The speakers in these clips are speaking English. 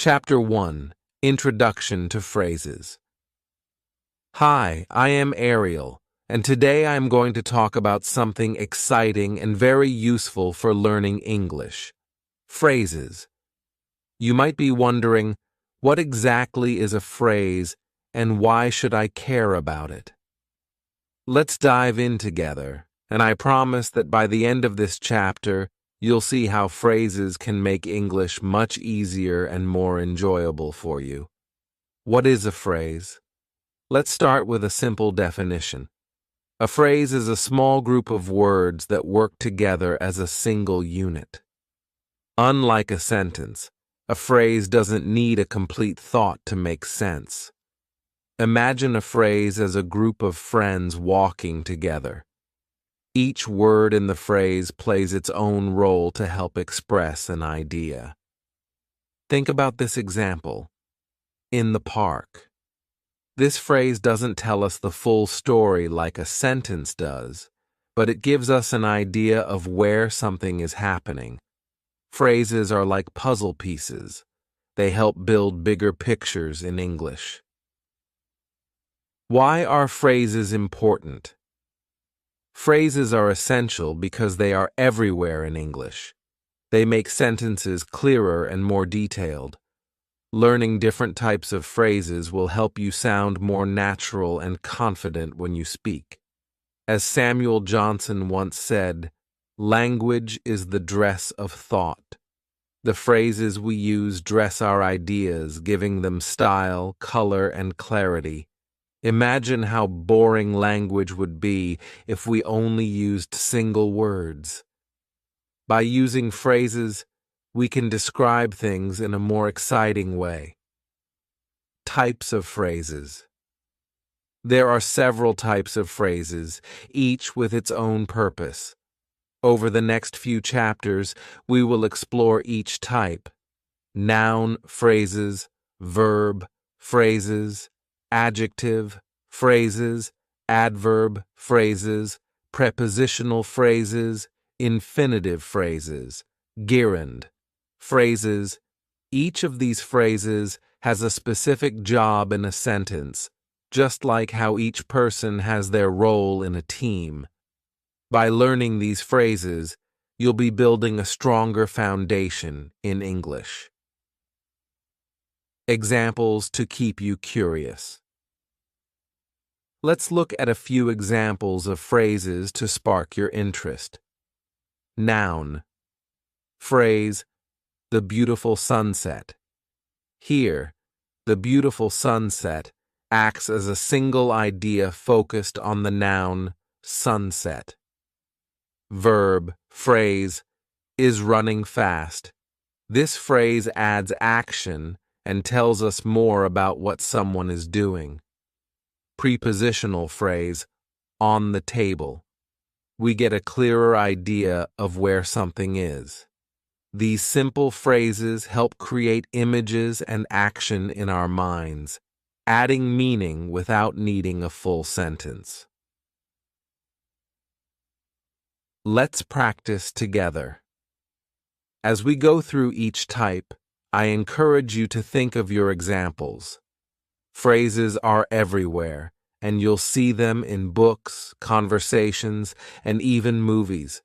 Chapter 1, Introduction to Phrases. Hi, I am Ariel, and today I am going to talk about something exciting and very useful for learning English. Phrases. You might be wondering, what exactly is a phrase and why should I care about it? Let's dive in together, and I promise that by the end of this chapter, you'll see how phrases can make English much easier and more enjoyable for you. What is a phrase? Let's start with a simple definition. A phrase is a small group of words that work together as a single unit. Unlike a sentence, a phrase doesn't need a complete thought to make sense. Imagine a phrase as a group of friends walking together. Each word in the phrase plays its own role to help express an idea. Think about this example. In the park. This phrase doesn't tell us the full story like a sentence does, but it gives us an idea of where something is happening. Phrases are like puzzle pieces. They help build bigger pictures in English. Why are phrases important? Phrases are essential because they are everywhere in English. They make sentences clearer and more detailed. Learning different types of phrases will help you sound more natural and confident when you speak. As Samuel Johnson once said, "Language is the dress of thought." The phrases we use dress our ideas, giving them style, color, and clarity. Imagine how boring language would be if we only used single words. By using phrases, we can describe things in a more exciting way. Types of phrases. There are several types of phrases, each with its own purpose. Over the next few chapters, we will explore each type: noun phrases, verb phrases, adjective phrases, adverb phrases, prepositional phrases, infinitive phrases, gerund phrases. Each of these phrases has a specific job in a sentence, just like how each person has their role in a team. By learning these phrases, you'll be building a stronger foundation in English. Examples to keep you curious. Let's look at a few examples of phrases to spark your interest. Noun. Phrase, the beautiful sunset. Here, the beautiful sunset acts as a single idea focused on the noun, sunset. Verb, phrase, is running fast. This phrase adds action and tells us more about what someone is doing. Prepositional phrase, on the table. We get a clearer idea of where something is. These simple phrases help create images and action in our minds, adding meaning without needing a full sentence. Let's practice together. As we go through each type, I encourage you to think of your examples. Phrases are everywhere, and you'll see them in books, conversations, and even movies.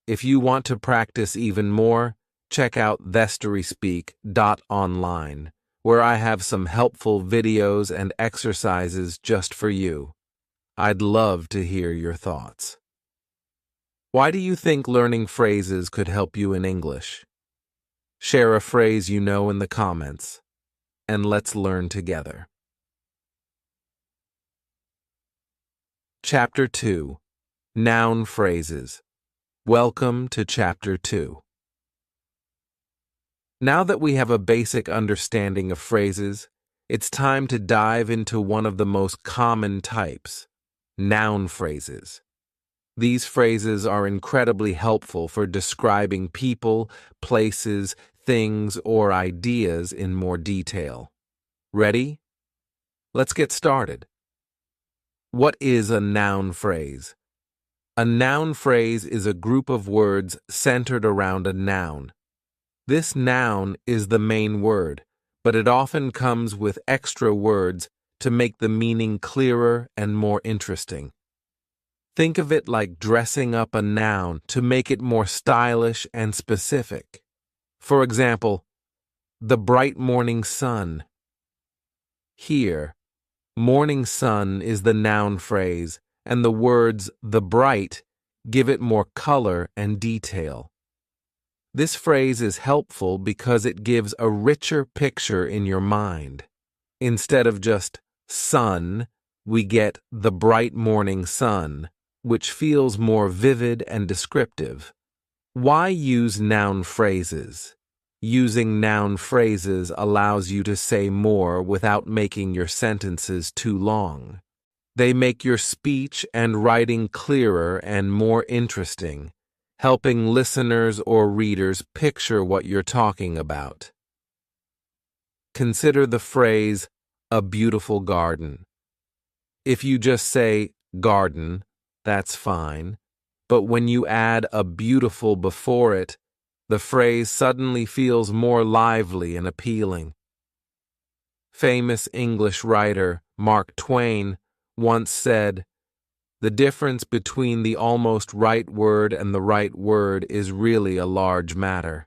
If you want to practice even more, check out thestoryspeak.online, where I have some helpful videos and exercises just for you. I'd love to hear your thoughts. Why do you think learning phrases could help you in English? Share a phrase you know in the comments, and let's learn together. Chapter 2, Noun Phrases. Welcome to Chapter 2. Now that we have a basic understanding of phrases, it's time to dive into one of the most common types, noun phrases. These phrases are incredibly helpful for describing people, places, things, or ideas in more detail. Ready? Let's get started. What is a noun phrase? A noun phrase is a group of words centered around a noun. This noun is the main word, but it often comes with extra words to make the meaning clearer and more interesting. Think of it like dressing up a noun to make it more stylish and specific. For example, the bright morning sun. Here, morning sun is the noun phrase, and the words the bright give it more color and detail. This phrase is helpful because it gives a richer picture in your mind. Instead of just sun, we get the bright morning sun, which feels more vivid and descriptive. Why use noun phrases? Using noun phrases allows you to say more without making your sentences too long. They make your speech and writing clearer and more interesting, helping listeners or readers picture what you're talking about. Consider the phrase, a beautiful garden. If you just say garden, that's fine, but when you add a beautiful before it, the phrase suddenly feels more lively and appealing. Famous English writer Mark Twain once said, "The difference between the almost right word and the right word is really a large matter."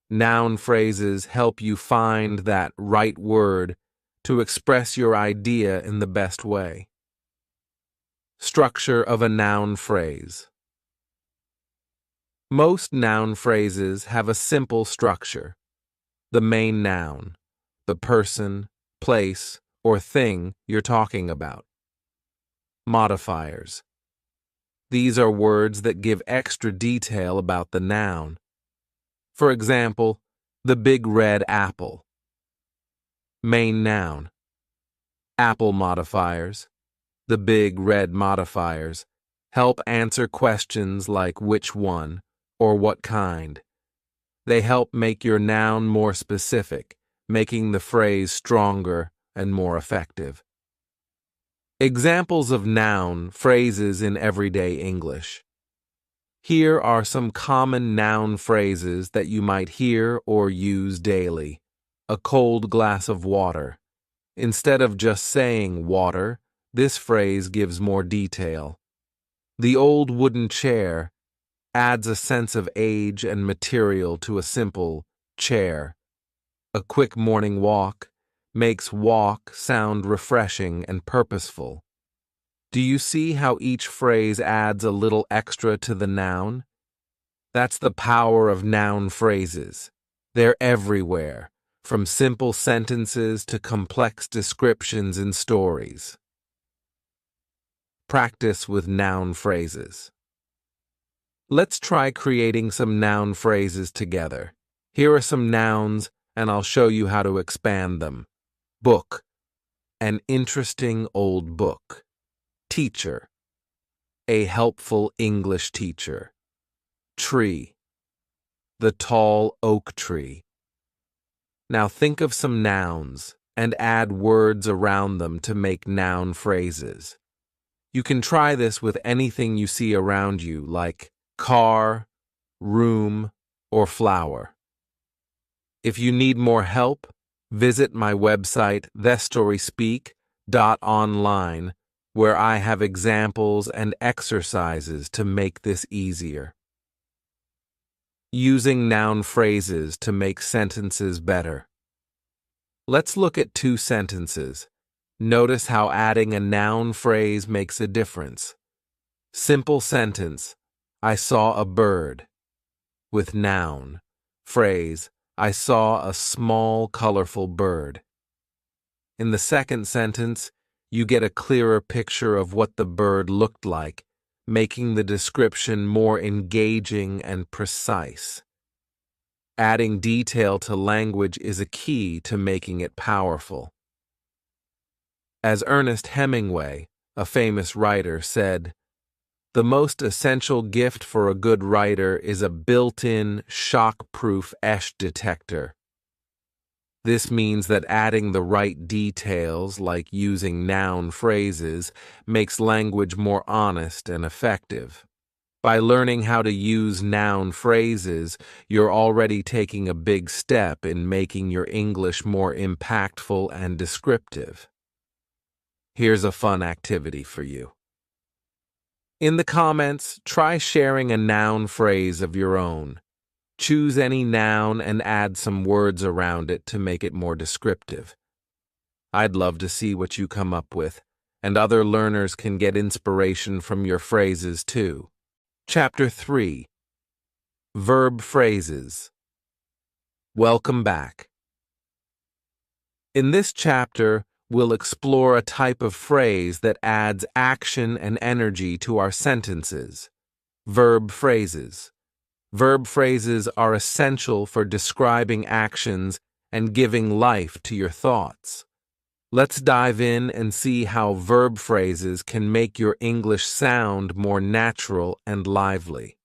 Noun phrases help you find that right word to express your idea in the best way. Structure of a noun phrase. Most noun phrases have a simple structure. The main noun, the person, place, or thing you're talking about. Modifiers. These are words that give extra detail about the noun. For example, the big red apple. Main noun. Apple modifiers. The big red modifiers help answer questions like which one or what kind. They help make your noun more specific, making the phrase stronger and more effective. Examples of noun phrases in everyday English. Here are some common noun phrases that you might hear or use daily. A cold glass of water. Instead of just saying water, this phrase gives more detail. The old wooden chair adds a sense of age and material to a simple chair. A quick morning walk makes walk sound refreshing and purposeful. Do you see how each phrase adds a little extra to the noun? That's the power of noun phrases. They're everywhere, from simple sentences to complex descriptions and stories. Practice with noun phrases. Let's try creating some noun phrases together. Here are some nouns, and I'll show you how to expand them. Book. An interesting old book. Teacher. A helpful English teacher. Tree. The tall oak tree. Now think of some nouns and add words around them to make noun phrases. You can try this with anything you see around you, like car, room, or flower. If you need more help, visit my website, thestoryspeak.online, where I have examples and exercises to make this easier. Using noun phrases to make sentences better. Let's look at two sentences. Notice how adding a noun phrase makes a difference. Simple sentence, I saw a bird. With noun. Phrase, I saw a small, colorful bird. In the second sentence, you get a clearer picture of what the bird looked like, making the description more engaging and precise. Adding detail to language is a key to making it powerful. As Ernest Hemingway, a famous writer, said, "The most essential gift for a good writer is a built-in, shock-proof esh detector." This means that adding the right details, like using noun phrases, makes language more honest and effective. By learning how to use noun phrases, you're already taking a big step in making your English more impactful and descriptive. Here's a fun activity for you. In the comments, try sharing a noun phrase of your own. Choose any noun and add some words around it to make it more descriptive. I'd love to see what you come up with, and other learners can get inspiration from your phrases too. Chapter 3. Verb Phrases. Welcome back. In this chapter, we'll explore a type of phrase that adds action and energy to our sentences. Verb phrases. Verb phrases are essential for describing actions and giving life to your thoughts. Let's dive in and see how verb phrases can make your English sound more natural and lively.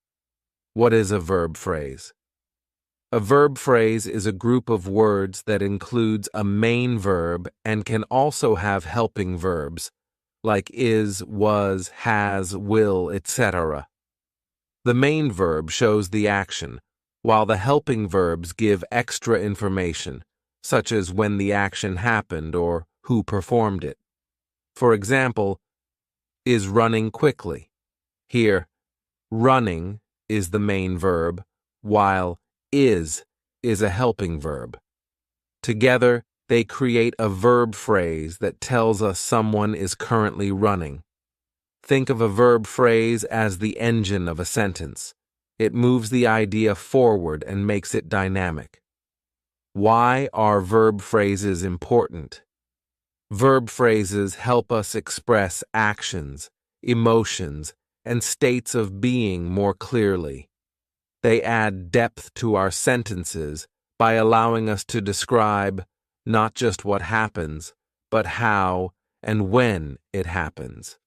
What is a verb phrase? A verb phrase is a group of words that includes a main verb and can also have helping verbs, like is, was, has, will, etc. The main verb shows the action, while the helping verbs give extra information, such as when the action happened or who performed it. For example, is running quickly. Here, running is the main verb, while is a helping verb. Together, they create a verb phrase that tells us someone is currently running. Think of a verb phrase as the engine of a sentence. It moves the idea forward and makes it dynamic. Why are verb phrases important? Verb phrases help us express actions, emotions, and states of being more clearly. They add depth to our sentences by allowing us to describe not just what happens, but how and when it happens.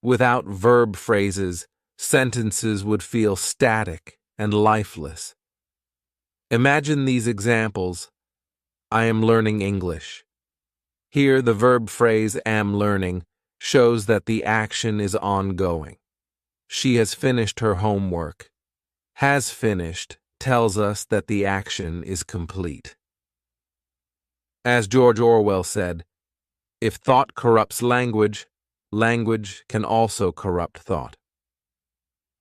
Without verb phrases, sentences would feel static and lifeless. Imagine these examples. I am learning English. Here, the verb phrase am learning shows that the action is ongoing. She has finished her homework. Has finished tells us that the action is complete. As George Orwell said, if thought corrupts language, language can also corrupt thought.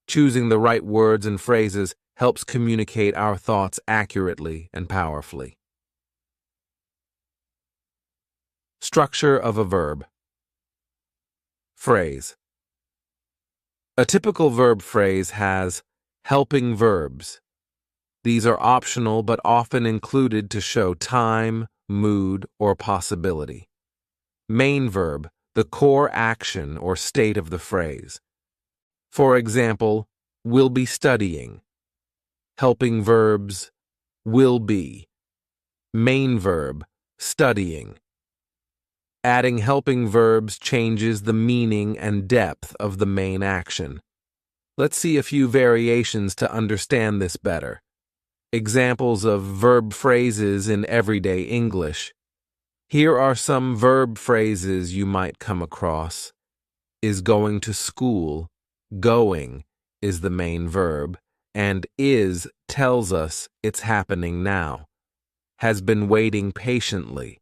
Choosing the right words and phrases helps communicate our thoughts accurately and powerfully. Structure of a verb. Phrase. A typical verb phrase has helping verbs. These are optional but often included to show time, mood, or possibility. Main verb, the core action or state of the phrase. For example, will be studying. Helping verbs, will be. Main verb, studying. Adding helping verbs changes the meaning and depth of the main action. Let's see a few variations to understand this better. Examples of verb phrases in everyday English. Here are some verb phrases you might come across. Is going to school. Going is the main verb, and is tells us it's happening now. Has been waiting patiently.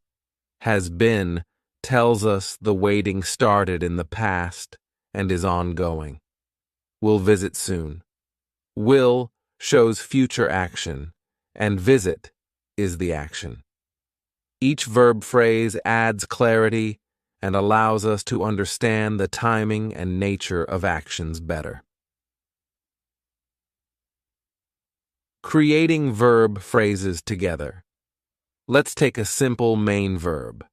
Has been tells us the waiting started in the past and is ongoing. Will visit soon. Will shows future action, and visit is the action. Each verb phrase adds clarity and allows us to understand the timing and nature of actions better. Creating verb phrases together. Let's take a simple main verb,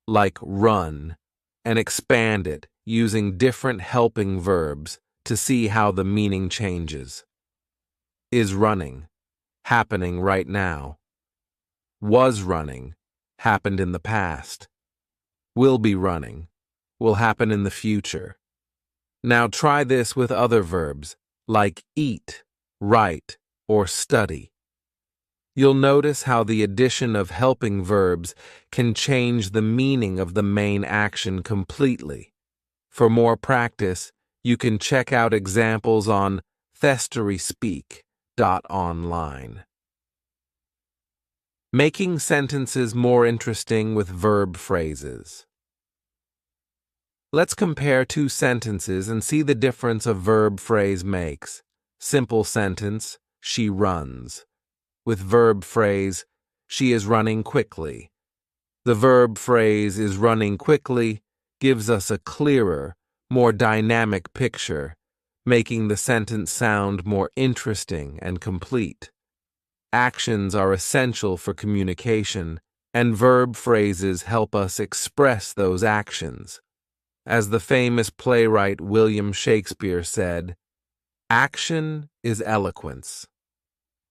like run, and expand it using different helping verbs to see how the meaning changes. Is running, happening right now. Was running, happened in the past. Will be running, will happen in the future. Now try this with other verbs, like eat, write, or study. You'll notice how the addition of helping verbs can change the meaning of the main action completely. For more practice, You can check out examples on thestoryspeak.online. Making sentences more interesting with verb phrases. Let's compare two sentences and see the difference a verb phrase makes. Simple sentence, she runs. With verb phrase, she is running quickly. The verb phrase is running quickly gives us a clearer, more dynamic picture, making the sentence sound more interesting and complete. Actions are essential for communication, and verb phrases help us express those actions. As the famous playwright William Shakespeare said, "Action is eloquence."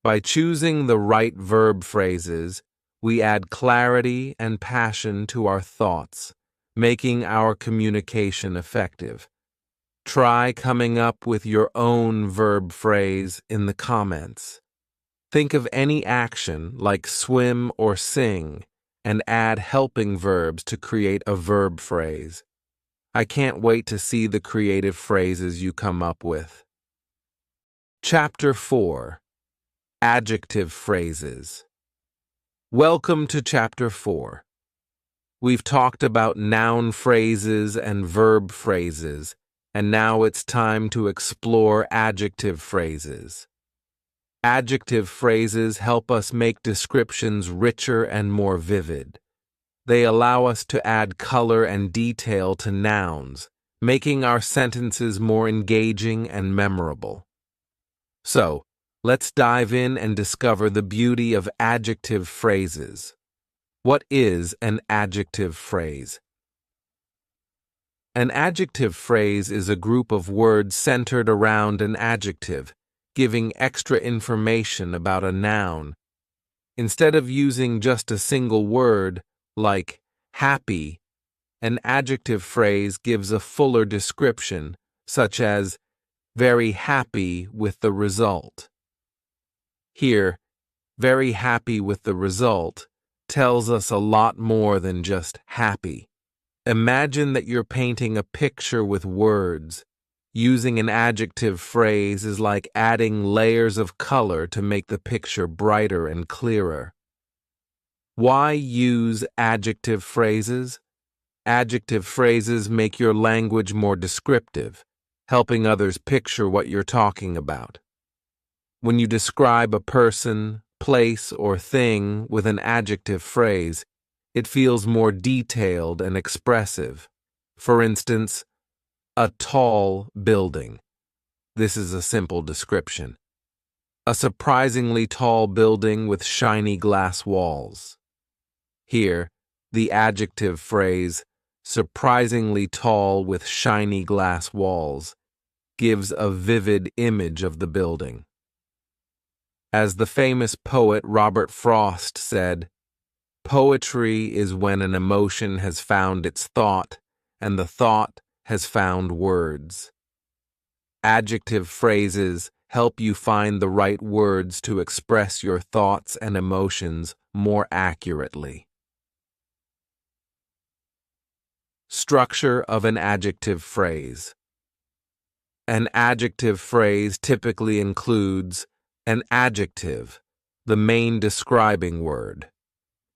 By choosing the right verb phrases, we add clarity and passion to our thoughts, making our communication effective. Try coming up with your own verb phrase in the comments. Think of any action like swim or sing and add helping verbs to create a verb phrase. I can't wait to see the creative phrases you come up with. Chapter 4. Adjective phrases. Welcome to Chapter 4. We've talked about noun phrases and verb phrases, and now it's time to explore adjective phrases. Adjective phrases help us make descriptions richer and more vivid. They allow us to add color and detail to nouns, making our sentences more engaging and memorable. So, let's dive in and discover the beauty of adjective phrases. What is an adjective phrase? An adjective phrase is a group of words centered around an adjective, giving extra information about a noun. Instead of using just a single word, like happy, an adjective phrase gives a fuller description, such as very happy with the result. Here, very happy with the result tells us a lot more than just happy. Imagine that you're painting a picture with words. Using an adjective phrase is like adding layers of color to make the picture brighter and clearer. Why use adjective phrases? Adjective phrases make your language more descriptive, helping others picture what you're talking about. When you describe a person, place, or thing with an adjective phrase, it feels more detailed and expressive. For instance, a tall building. This is a simple description. A surprisingly tall building with shiny glass walls. Here, the adjective phrase, surprisingly tall with shiny glass walls, gives a vivid image of the building. As the famous poet Robert Frost said, "Poetry is when an emotion has found its thought, and the thought has found words." Adjective phrases help you find the right words to express your thoughts and emotions more accurately. Structure of an adjective phrase. An adjective phrase typically includes an adjective, the main describing word,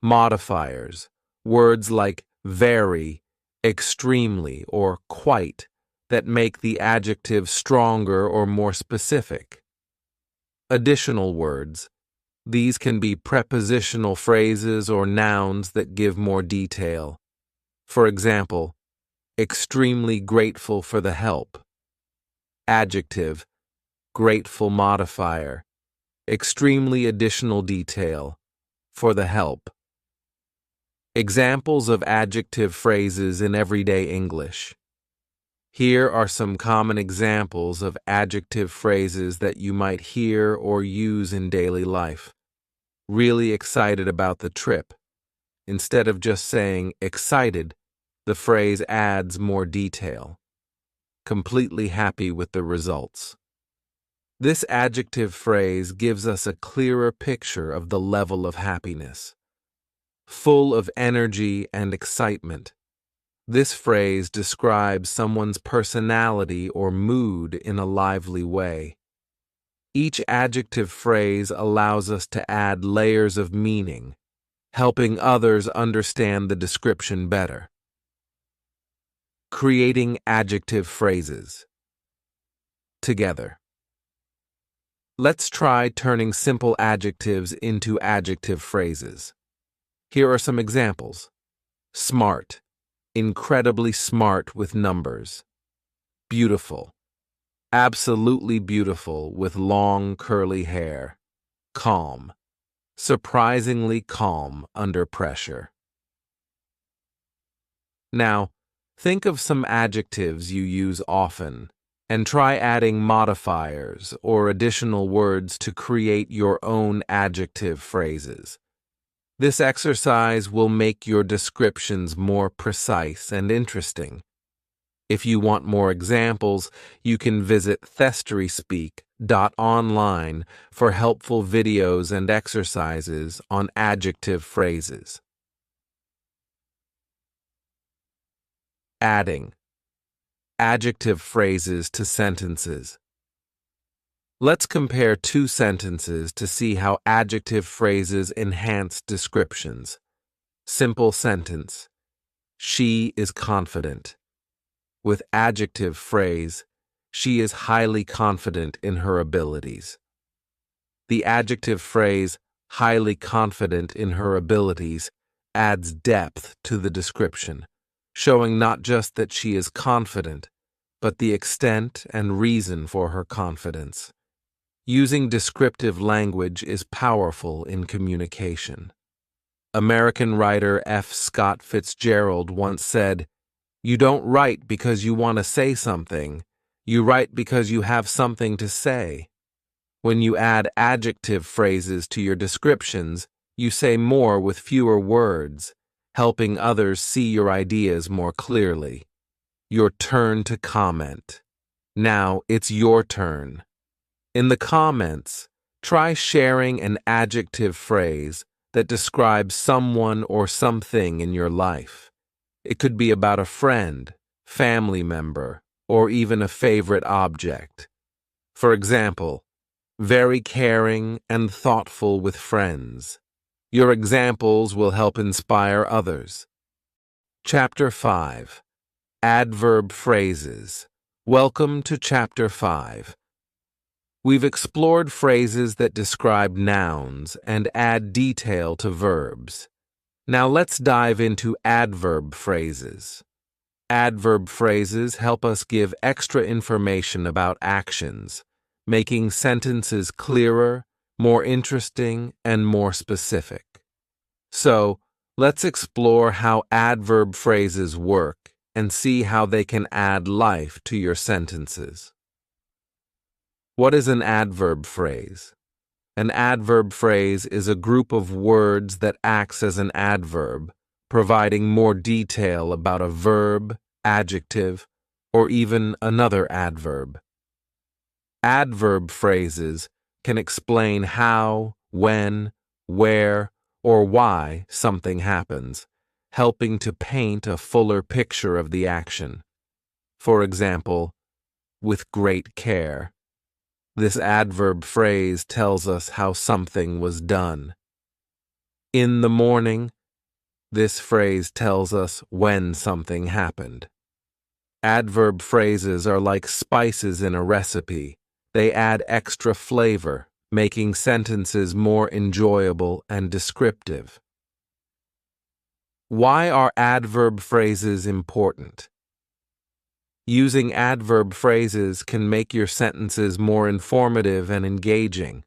modifiers, words like very, extremely, or quite, that make the adjective stronger or more specific. Additional words. These can be prepositional phrases or nouns that give more detail. For example, extremely grateful for the help. Adjective, grateful modifier, extremely additional detail, for the help. Examples of adjective phrases in everyday English. Here are some common examples of adjective phrases that you might hear or use in daily life. Really excited about the trip. Instead of just saying excited, the phrase adds more detail. Completely happy with the results. This adjective phrase gives us a clearer picture of the level of happiness. Full of energy and excitement. This phrase describes someone's personality or mood in a lively way. Each adjective phrase allows us to add layers of meaning, helping others understand the description better. Creating adjective phrases. Together. Let's try turning simple adjectives into adjective phrases. Here are some examples. Smart, incredibly smart with numbers. Beautiful, absolutely beautiful with long curly hair. Calm, surprisingly calm under pressure. Now, think of some adjectives you use often and try adding modifiers or additional words to create your own adjective phrases. This exercise will make your descriptions more precise and interesting. If you want more examples, you can visit thesteryspeak.online for helpful videos and exercises on adjective phrases. Adding adjective phrases to sentences. Let's compare two sentences to see how adjective phrases enhance descriptions. Simple sentence: she is confident. With adjective phrase, she is highly confident in her abilities. The adjective phrase, highly confident in her abilities, adds depth to the description, showing not just that she is confident, but the extent and reason for her confidence. Using descriptive language is powerful in communication. American writer F. Scott Fitzgerald once said, "You don't write because you want to say something, you write because you have something to say." When you add adjective phrases to your descriptions, you say more with fewer words, helping others see your ideas more clearly. Your turn to comment. Now it's your turn. In the comments, try sharing an adjective phrase that describes someone or something in your life. It could be about a friend, family member, or even a favorite object. For example, very caring and thoughtful with friends. Your examples will help inspire others. Chapter 5. Adverb phrases. Welcome to Chapter 5. We've explored phrases that describe nouns and add detail to verbs. Now let's dive into adverb phrases. Adverb phrases help us give extra information about actions, making sentences clearer, more interesting, and more specific. So, let's explore how adverb phrases work and see how they can add life to your sentences. What is an adverb phrase? An adverb phrase is a group of words that acts as an adverb, providing more detail about a verb, adjective, or even another adverb. Adverb phrases can explain how, when, where, or why something happens, helping to paint a fuller picture of the action. For example, with great care. This adverb phrase tells us how something was done. In the morning, this phrase tells us when something happened. Adverb phrases are like spices in a recipe. They add extra flavor, making sentences more enjoyable and descriptive. Why are adverb phrases important? Using adverb phrases can make your sentences more informative and engaging.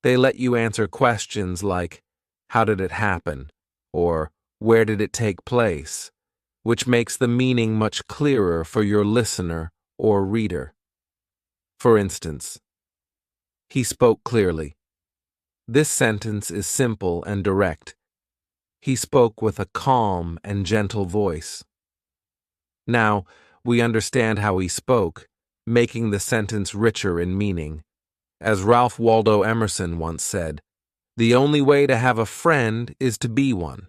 They let you answer questions like, "How did it happen?" or "Where did it take place?" which makes the meaning much clearer for your listener or reader. For instance, he spoke clearly. This sentence is simple and direct. He spoke with a calm and gentle voice. Now, we understand how he spoke, making the sentence richer in meaning. As Ralph Waldo Emerson once said, "The only way to have a friend is to be one."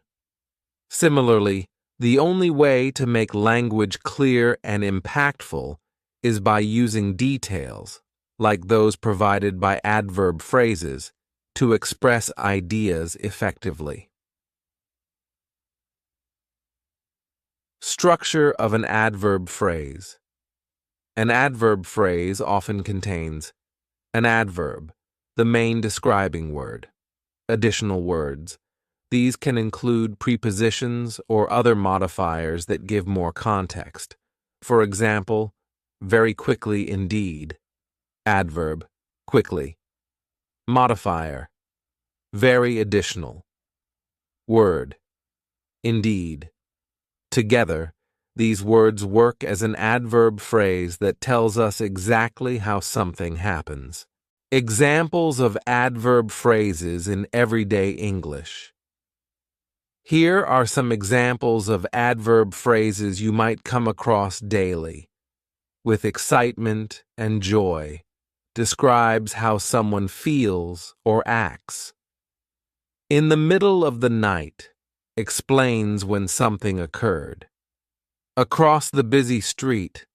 Similarly, The only way to make language clear and impactful is by using details, like those provided by adverb phrases, to express ideas effectively. Structure of an adverb phrase. An adverb phrase often contains an adverb, the main describing word, additional words. These can include prepositions or other modifiers that give more context. For example, very quickly indeed. Adverb, quickly. Modifier, very additional. Word, indeed. Together, these words work as an adverb phrase that tells us exactly how something happens. Examples of adverb phrases in everyday English. Here are some examples of adverb phrases you might come across daily. With excitement and joy, describes how someone feels or acts. In the middle of the night, explains when something occurred. Across the busy street,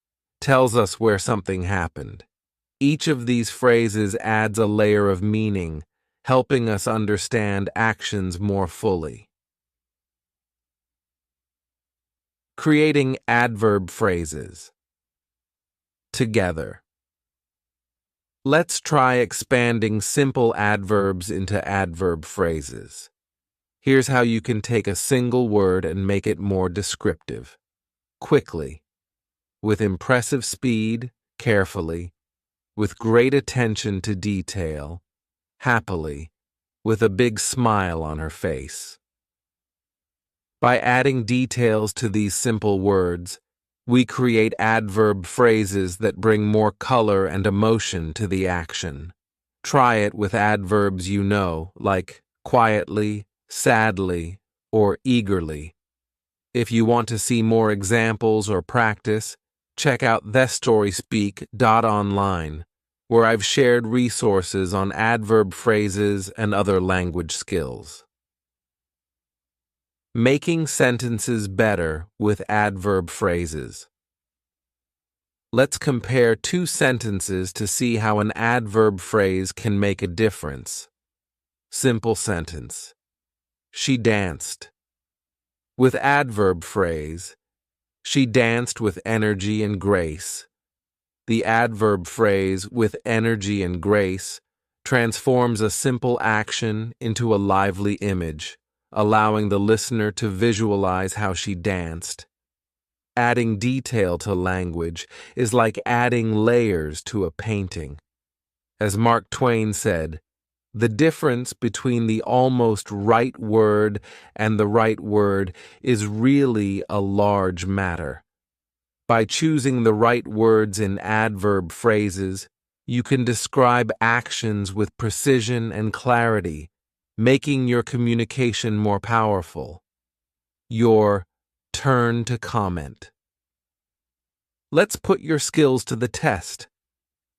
tells us where something happened. Each of these phrases adds a layer of meaning, helping us understand actions more fully. Creating adverb phrases. Together. Let's try expanding simple adverbs into adverb phrases. Here's how you can take a single word and make it more descriptive. Quickly. With impressive speed, carefully. With great attention to detail. Happily. With a big smile on her face. By adding details to these simple words, we create adverb phrases that bring more color and emotion to the action. Try it with adverbs you know, like quietly, sadly, or eagerly. If you want to see more examples or practice, check out thestoryspeak.online, where I've shared resources on adverb phrases and other language skills. Making sentences better with adverb phrases. Let's compare two sentences to see how an adverb phrase can make a difference. Simple sentence. She danced. With adverb phrase, she danced with energy and grace. The adverb phrase with energy and grace transforms a simple action into a lively image, allowing the listener to visualize how she danced. Adding detail to language is like adding layers to a painting. As Mark Twain said, the difference between the almost right word and the right word is really a large matter. By choosing the right words in adverb phrases, you can describe actions with precision and clarity, making your communication more powerful. Your turn to comment. Let's put your skills to the test.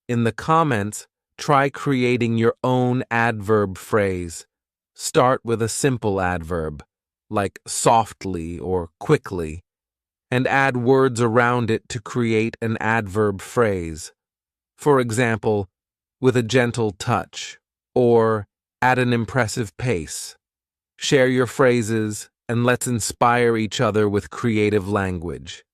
In the comments, try creating your own adverb phrase. Start with a simple adverb, like softly or quickly, and add words around it to create an adverb phrase. For example, with a gentle touch, or at an impressive pace. Share your phrases, and let's inspire each other with creative language.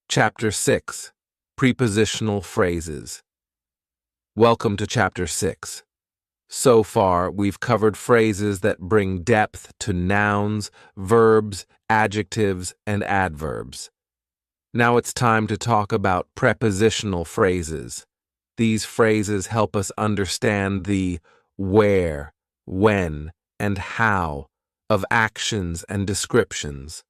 Chapter 6. Prepositional Phrases. Welcome to Chapter 6. So far, we've covered phrases that bring depth to nouns, verbs, adjectives, and adverbs. Now it's time to talk about prepositional phrases. These phrases help us understand the where, when, and how of actions and descriptions.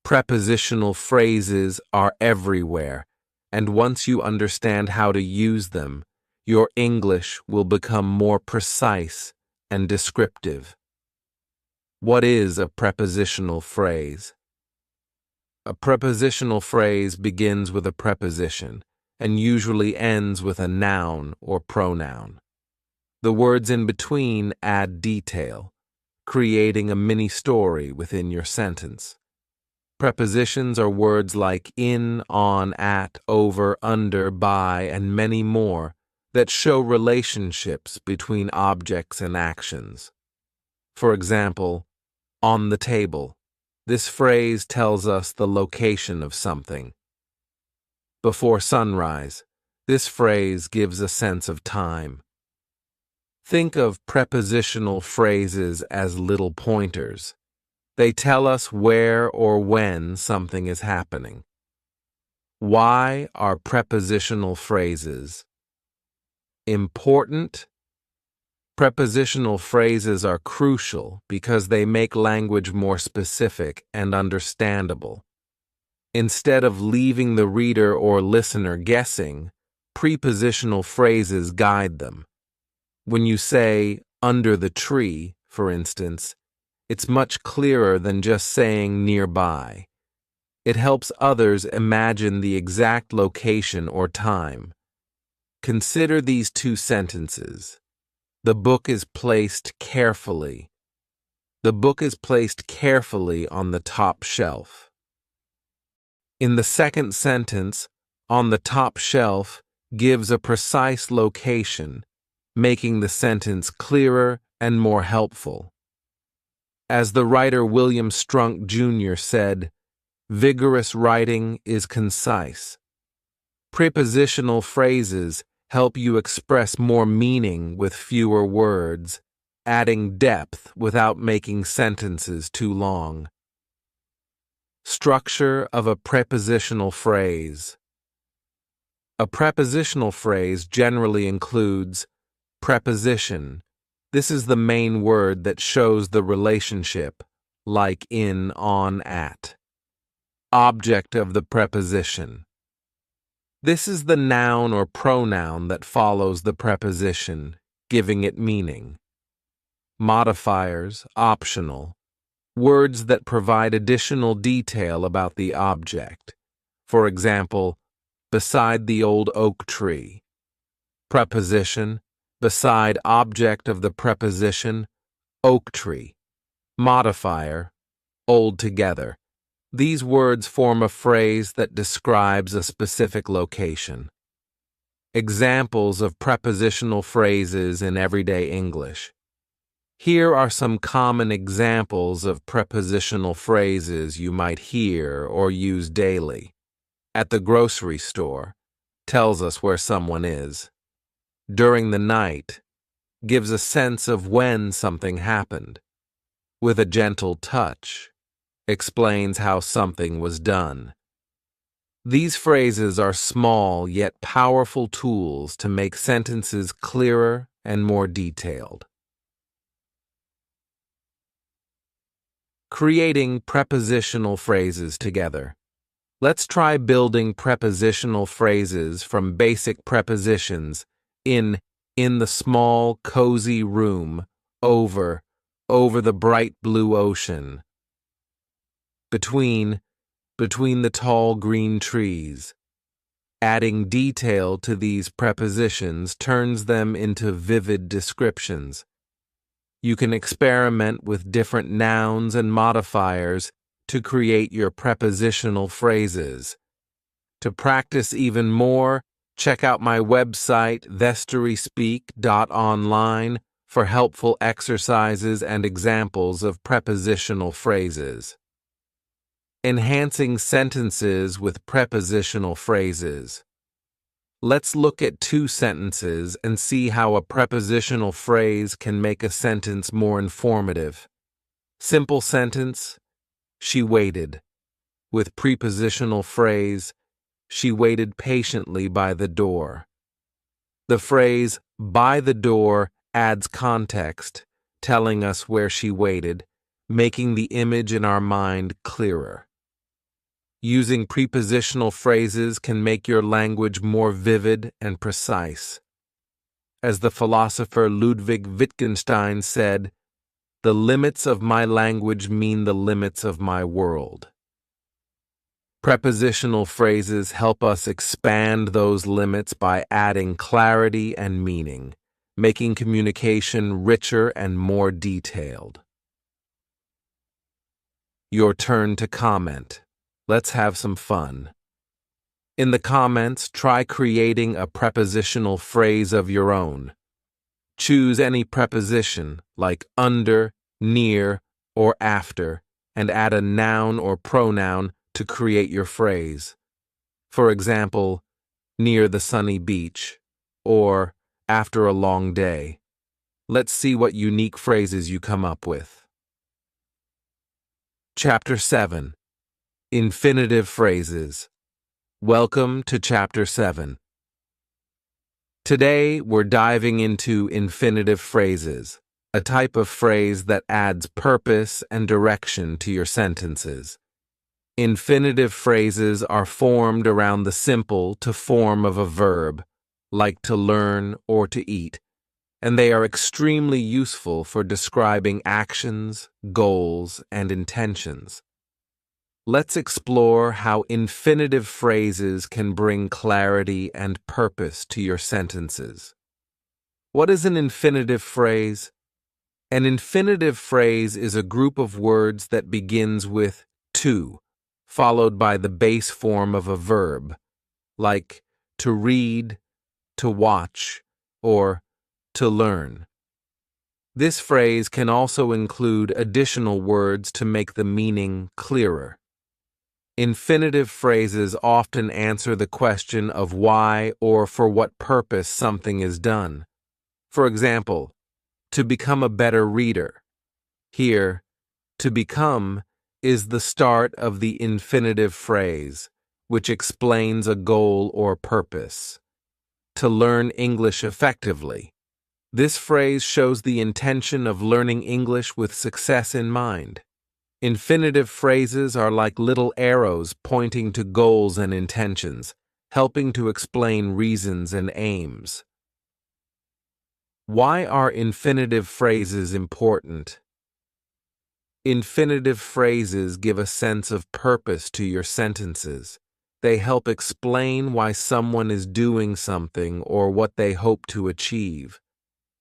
Prepositional phrases are everywhere, and once you understand how to use them, your English will become more precise and descriptive. What is a prepositional phrase? A prepositional phrase begins with a preposition and usually ends with a noun or pronoun. The words in between add detail. creating a mini story within your sentence. Prepositions are words like in, on, at, over, under, by, and many more that show relationships between objects and actions. For example, on the table. This phrase tells us the location of something. Before sunrise. This phrase gives a sense of time. Think of prepositional phrases as little pointers. They tell us where or when something is happening. Why are prepositional phrases important? Prepositional phrases are crucial because they make language more specific and understandable. Instead of leaving the reader or listener guessing, prepositional phrases guide them. When you say, under the tree, for instance, it's much clearer than just saying nearby. It helps others imagine the exact location or time. Consider these two sentences. The book is placed carefully. The book is placed carefully on the top shelf. In the second sentence, on the top shelf gives a precise location, making the sentence clearer and more helpful. As the writer William Strunk Jr. said, vigorous writing is concise. Prepositional phrases help you express more meaning with fewer words, adding depth without making sentences too long. Structure of a prepositional phrase. A prepositional phrase generally includes preposition. This is the main word that shows the relationship, like in, on, at. Object of the preposition. This is the noun or pronoun that follows the preposition, giving it meaning. Modifiers, optional. Words that provide additional detail about the object. For example, beside the old oak tree. Preposition, beside object of the preposition, oak tree. Modifier, old together. These words form a phrase that describes a specific location. Examples of prepositional phrases in everyday English. Here are some common examples of prepositional phrases you might hear or use daily. At the grocery store, tells us where someone is. During the night, gives a sense of when something happened. With a gentle touch, explains how something was done. These phrases are small yet powerful tools to make sentences clearer and more detailed. Creating prepositional phrases together. Let's try building prepositional phrases from basic prepositions in the small, cozy room, over the bright blue ocean, between the tall green trees. Adding detail to these prepositions turns them into vivid descriptions. You can experiment with different nouns and modifiers to create your prepositional phrases. To practice even more, check out my website vestoryspeak.online for helpful exercises and examples of prepositional phrases. Enhancing sentences with prepositional phrases. Let's look at two sentences and see how a prepositional phrase can make a sentence more informative. Simple sentence, she waited. With prepositional phrase, she waited patiently by the door. The phrase by the door adds context, telling us where she waited, making the image in our mind clearer. Using prepositional phrases can make your language more vivid and precise. As the philosopher Ludwig Wittgenstein said, "The limits of my language mean the limits of my world." Prepositional phrases help us expand those limits by adding clarity and meaning, making communication richer and more detailed. Your turn to comment. Let's have some fun. In the comments, try creating a prepositional phrase of your own. Choose any preposition, like under, near, or after, and add a noun or pronoun to create your phrase. For example, near the sunny beach, or after a long day. Let's see what unique phrases you come up with. Chapter 7. Infinitive Phrases. Welcome to Chapter 7. Today, we're diving into infinitive phrases, a type of phrase that adds purpose and direction to your sentences. Infinitive phrases are formed around the simple to form of a verb, like to learn or to eat, and they are extremely useful for describing actions, goals, and intentions. Let's explore how infinitive phrases can bring clarity and purpose to your sentences. What is an infinitive phrase? An infinitive phrase is a group of words that begins with to, followed by the base form of a verb, like to read, to watch, or to learn. This phrase can also include additional words to make the meaning clearer. Infinitive phrases often answer the question of why or for what purpose something is done. For example, to become a better reader. Here, to become is the start of the infinitive phrase, which explains a goal or purpose. To learn English effectively. This phrase shows the intention of learning English with success in mind. Infinitive phrases are like little arrows pointing to goals and intentions, helping to explain reasons and aims. Why are infinitive phrases important? Infinitive phrases give a sense of purpose to your sentences. They help explain why someone is doing something or what they hope to achieve.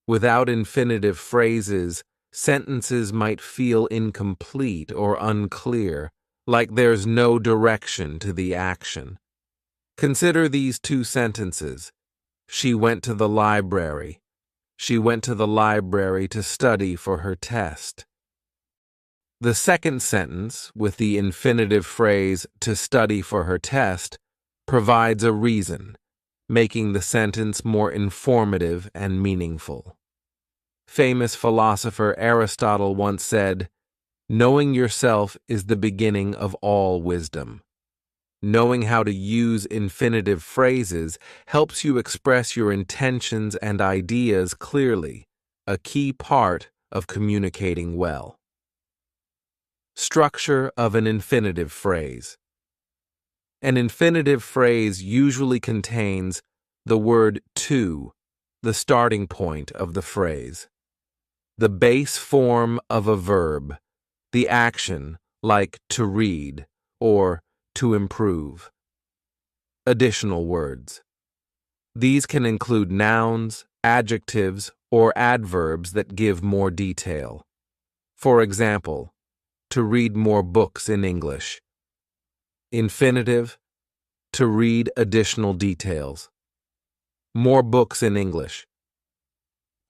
Without infinitive phrases, sentences might feel incomplete or unclear, like there's no direction to the action. Consider these two sentences. She went to the library. She went to the library to study for her test. The second sentence, with the infinitive phrase to study for her test, provides a reason, making the sentence more informative and meaningful. Famous philosopher Aristotle once said, "Knowing yourself is the beginning of all wisdom." Knowing how to use infinitive phrases helps you express your intentions and ideas clearly, a key part of communicating well. Structure of an infinitive phrase. An infinitive phrase usually contains the word to, the starting point of the phrase. The base form of a verb, the action, like to read or to improve. Additional words. These can include nouns, adjectives, or adverbs that give more detail. For example, to read more books in English. Infinitive, to read additional details. More books in English.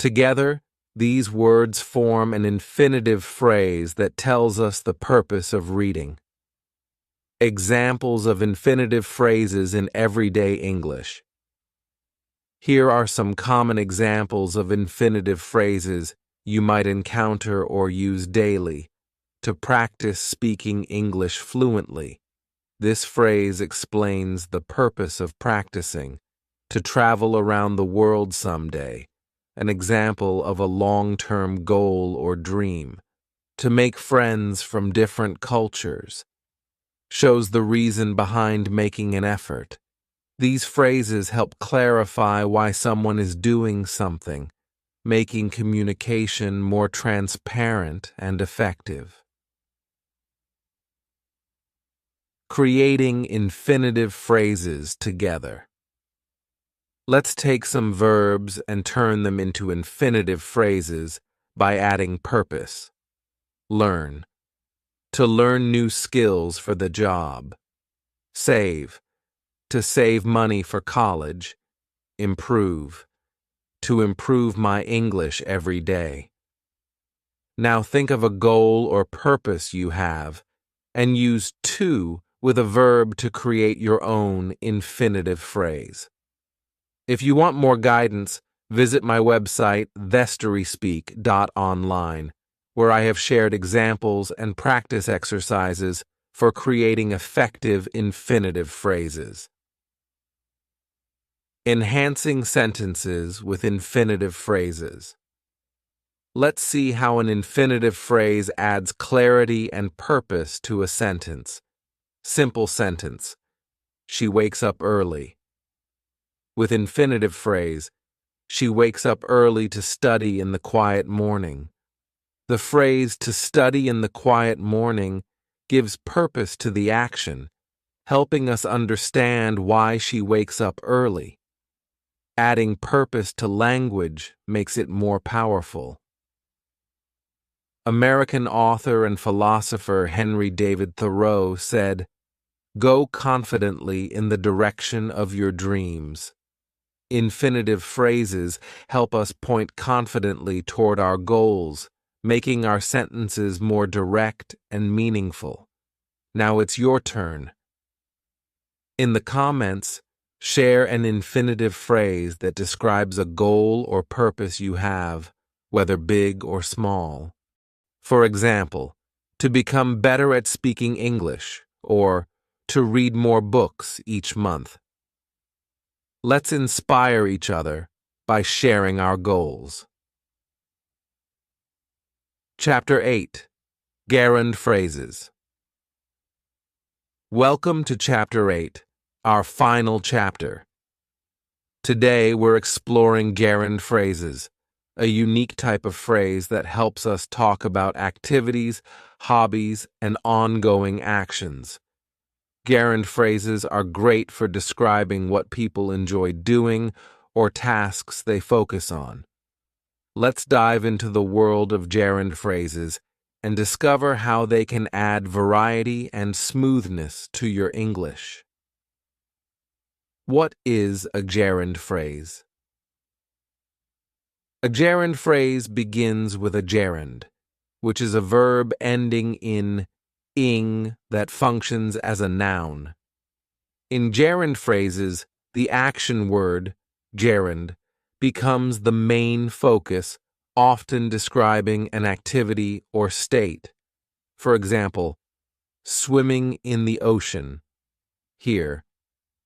Together, these words form an infinitive phrase that tells us the purpose of reading. Examples of infinitive phrases in everyday English. Here are some common examples of infinitive phrases you might encounter or use daily to practice speaking English fluently. This phrase explains the purpose of practicing: to travel around the world someday. An example of a long-term goal or dream. To make friends from different cultures. Shows the reason behind making an effort. These phrases help clarify why someone is doing something, making communication more transparent and effective. Creating infinitive phrases together. Let's take some verbs and turn them into infinitive phrases by adding purpose. Learn. to learn new skills for the job. Save, to save money for college. Improve, to improve my English every day. Now think of a goal or purpose you have and use to with a verb to create your own infinitive phrase. If you want more guidance, visit my website vestoryspeak.online, where I have shared examples and practice exercises for creating effective infinitive phrases. Enhancing sentences with infinitive phrases. Let's see how an infinitive phrase adds clarity and purpose to a sentence. Simple sentence. She wakes up early. With infinitive phrase, she wakes up early to study in the quiet morning. The phrase to study in the quiet morning gives purpose to the action, helping us understand why she wakes up early. Adding purpose to language makes it more powerful. American author and philosopher Henry David Thoreau said, "Go confidently in the direction of your dreams." Infinitive phrases help us point confidently toward our goals, making our sentences more direct and meaningful. Now it's your turn. In the comments, share an infinitive phrase that describes a goal or purpose you have, whether big or small. For example, to become better at speaking English, or to read more books each month. Let's inspire each other by sharing our goals. Chapter 8. Gerund Phrases. Welcome to Chapter 8, our final chapter. Today we're exploring gerund phrases, a unique type of phrase that helps us talk about activities, hobbies, and ongoing actions. Gerund phrases are great for describing what people enjoy doing or tasks they focus on. Let's dive into the world of gerund phrases and discover how they can add variety and smoothness to your English. What is a gerund phrase? A gerund phrase begins with a gerund, which is a verb ending in ing that functions as a noun. In gerund phrases, the action word, gerund, becomes the main focus, often describing an activity or state. For example, swimming in the ocean. Here,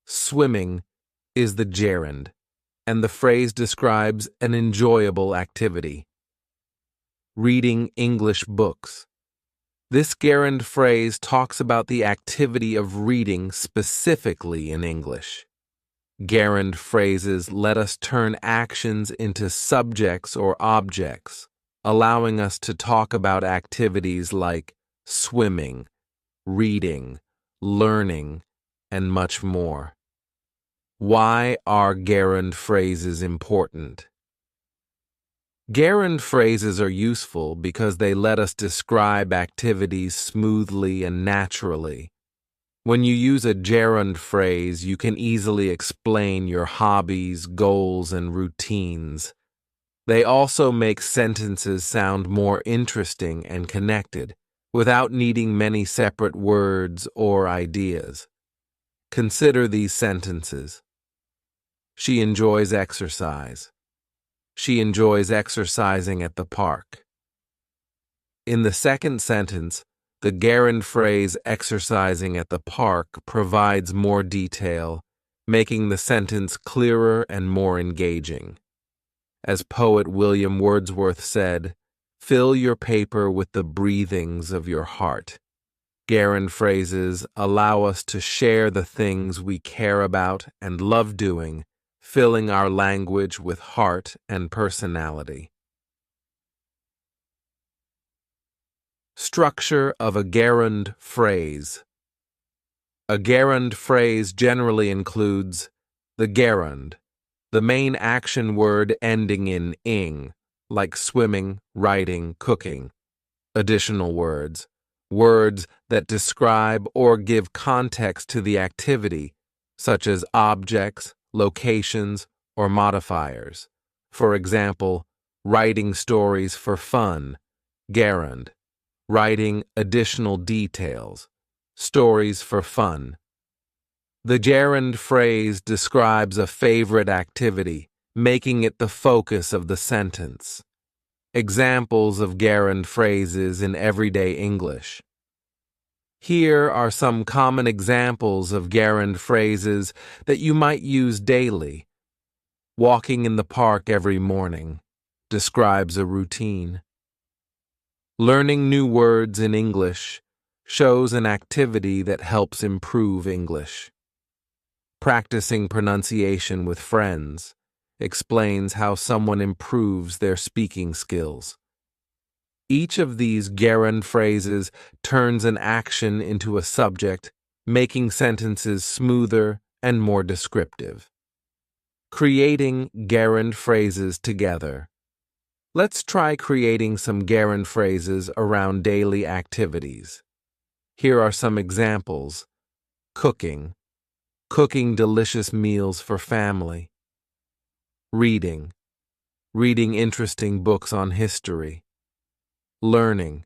swimming is the gerund, and the phrase describes an enjoyable activity. Reading English books. This gerund phrase talks about the activity of reading specifically in English. Gerund phrases let us turn actions into subjects or objects, allowing us to talk about activities like swimming, reading, learning, and much more. Why are gerund phrases important? Gerund phrases are useful because they let us describe activities smoothly and naturally. When you use a gerund phrase, you can easily explain your hobbies, goals, and routines. They also make sentences sound more interesting and connected, without needing many separate words or ideas. Consider these sentences. She enjoys exercise. She enjoys exercising at the park. In the second sentence, the gerund phrase exercising at the park provides more detail, making the sentence clearer and more engaging. As poet William Wordsworth said, "Fill your paper with the breathings of your heart." Gerund phrases allow us to share the things we care about and love doing, filling our language with heart and personality. Structure of a gerund phrase. A gerund phrase generally includes the gerund, the main action word ending in ing, like swimming, writing, cooking. Additional words, Words that describe or give context to the activity, such as objects, locations, or modifiers. For example, writing stories for fun, gerund. Writing additional details, stories for fun. The gerund phrase describes a favorite activity, making it the focus of the sentence. Examples of gerund phrases in everyday English. Here are some common examples of gerund phrases that you might use daily. Walking in the park every morning describes a routine. Learning new words in English shows an activity that helps improve English. Practicing pronunciation with friends explains how someone improves their speaking skills. Each of these gerund phrases turns an action into a subject, making sentences smoother and more descriptive. Creating gerund phrases together. Let's try creating some gerund phrases around daily activities. Here are some examples. Cooking. Cooking delicious meals for family. Reading. Reading interesting books on history. Learning.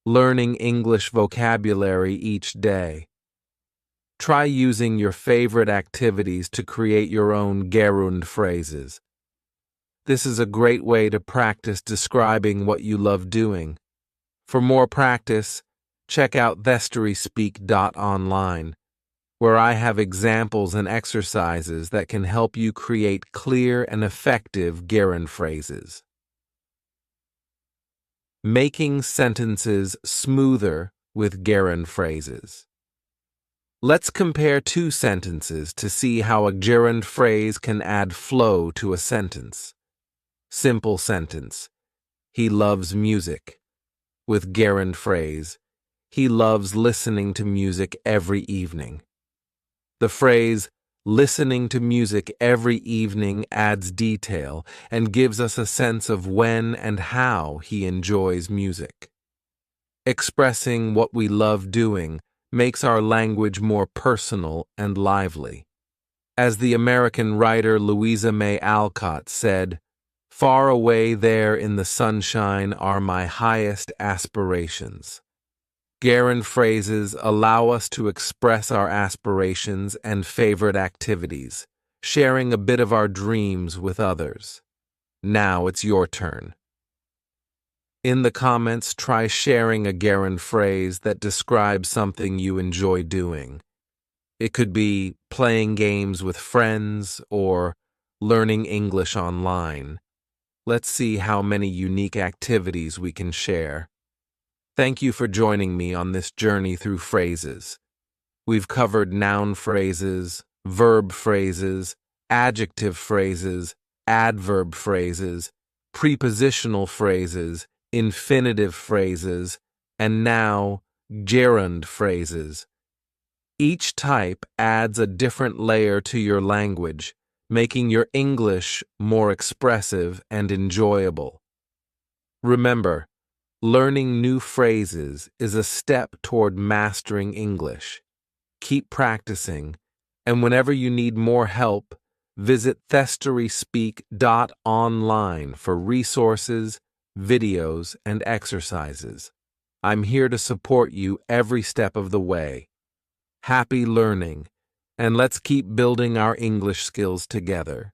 Learning English vocabulary each day. Try using your favorite activities to create your own gerund phrases. This is a great way to practice describing what you love doing. For more practice, check out thestoryspeak.online, where I have examples and exercises that can help you create clear and effective gerund phrases. Making sentences smoother with gerund phrases. Let's compare two sentences to see how a gerund phrase can add flow to a sentence. Simple sentence. He loves music. With gerund phrase, he loves listening to music every evening. The phrase, listening to music every evening adds detail and gives us a sense of when and how he enjoys music. Expressing what we love doing makes our language more personal and lively. As the American writer Louisa May Alcott said, "Far away there in the sunshine are my highest aspirations." Gerund phrases allow us to express our aspirations and favorite activities, sharing a bit of our dreams with others. Now it's your turn. In the comments, try sharing a gerund phrase that describes something you enjoy doing. It could be playing games with friends or learning English online. Let's see how many unique activities we can share. Thank you for joining me on this journey through phrases. We've covered noun phrases, verb phrases, adjective phrases, adverb phrases, prepositional phrases, infinitive phrases, and now gerund phrases. Each type adds a different layer to your language, making your English more expressive and enjoyable. Remember, learning new phrases is a step toward mastering English. Keep practicing, and whenever you need more help, visit thestoryspeak.online for resources, videos, and exercises. I'm here to support you every step of the way. Happy learning, and let's keep building our English skills together.